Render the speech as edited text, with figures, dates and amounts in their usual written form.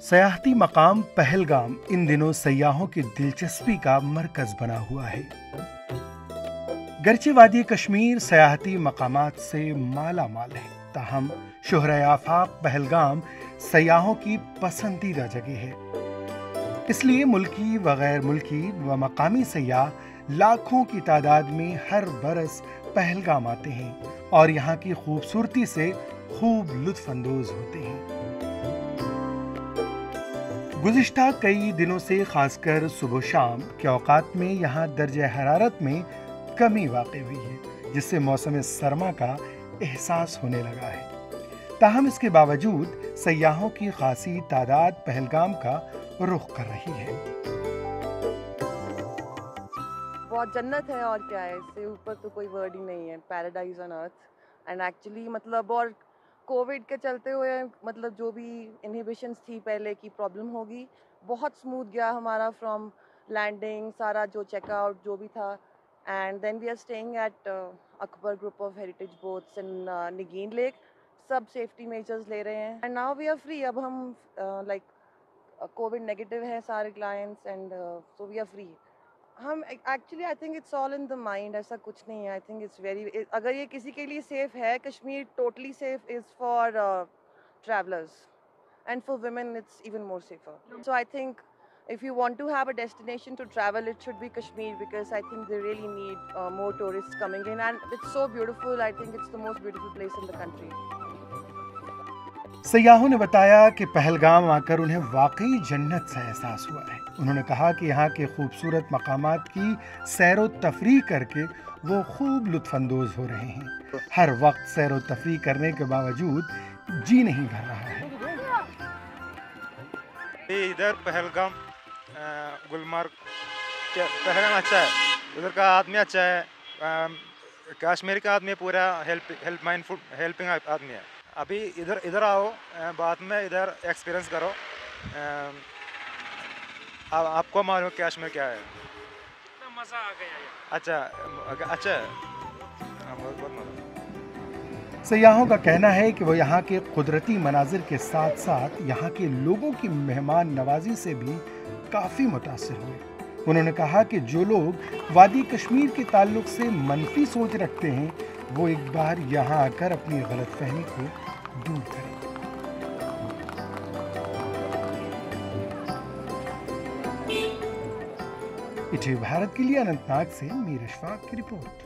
सयाहती मकाम पहलगाम इन दिनों सयाहों की दिलचस्पी का मरकज बना हुआ है। गरचे वादी कश्मीर सयाहती मकामात से माला माल है, ताहम शोहरे आफाक पहलगाम सयाहों की पसंदीदा जगह है। इसलिए मुल्की व गैर मुल्की व मकामी सयाह लाखों की तादाद में हर बरस पहलगाम आते हैं और यहाँ की खूबसूरती से खूब लुत्फ अंदोज होते हैं। गुज़िश्ता कई दिनों से खासकर सुबह शाम के औकात में यहाँ दर्जे हरारत में कमी वाक़ई हुई है, जिससे मौसम सरमा का एहसास होने लगा है। ताहम इसके बावजूद सयाहों की खासी तादाद पहलगाम का रुख कर रही है। बहुत जन्नत है और क्या है, इससे ऊपर तो कोई वर्ड ही नहीं है। Paradise on earth. And actually मतलब और कोविड के चलते हुए मतलब जो भी इनहिबिशंस थी पहले की प्रॉब्लम होगी, बहुत स्मूथ गया हमारा फ्रॉम लैंडिंग, सारा जो चेकआउट जो भी था। And then we are staying at Akbar group of heritage boats in Nigeen lake. सब सेफ्टी मेजर्स ले रहे हैं and now we are free. अब हम लाइक कोविड नेगेटिव है सारे clients and so we are free. हम actually I think it's all in the mind, ऐसा कुछ नहीं है। आई थिंक इट्स वेरी, अगर ये किसी के लिए सेफ है, Kashmir totally safe is for travellers and for women it's even more safer. So I think if you want to have a destination to travel, it should be Kashmir, because I think they really need more tourists coming in and it's so beautiful. I think it's the most beautiful place in the country. सयाहों ने बताया कि पहलगाम आकर उन्हें वाकई जन्नत सा एहसास हुआ है। उन्होंने कहा कि यहाँ के खूबसूरत मकामात की सैरो तफरीह करके वो खूब लुत्फानंदोज हो रहे हैं। हर वक्त सैरो तफरीह करने के बावजूद जी नहीं भर रहा है। इधर पहलगाम गुलमर्ग पहलगाम अच्छा है, उधर का आदमी अच्छा है, कश्मीर का आदमी पूरा हेल्पिंग आदमी है। अभी इधर आओ, बाद में इधर एक्सपीरियंस करो, आपको मालूम कश्मीर क्या है। मज़ा आ गया। अच्छा बहुत मज़ा। सयाहों का कहना है कि वो यहाँ के कुदरती मनाजिर के साथ साथ यहाँ के लोगों की मेहमान नवाजी से भी काफ़ी मुतासिर हुए। उन्होंने कहा कि जो लोग वादी कश्मीर के ताल्लुक से मनफी सोच रखते हैं, वो एक बार यहाँ आकर अपनी गलतफहमी को दूर करें। इटी भारत के लिए अनंतनाग से मीर अशफाक की रिपोर्ट।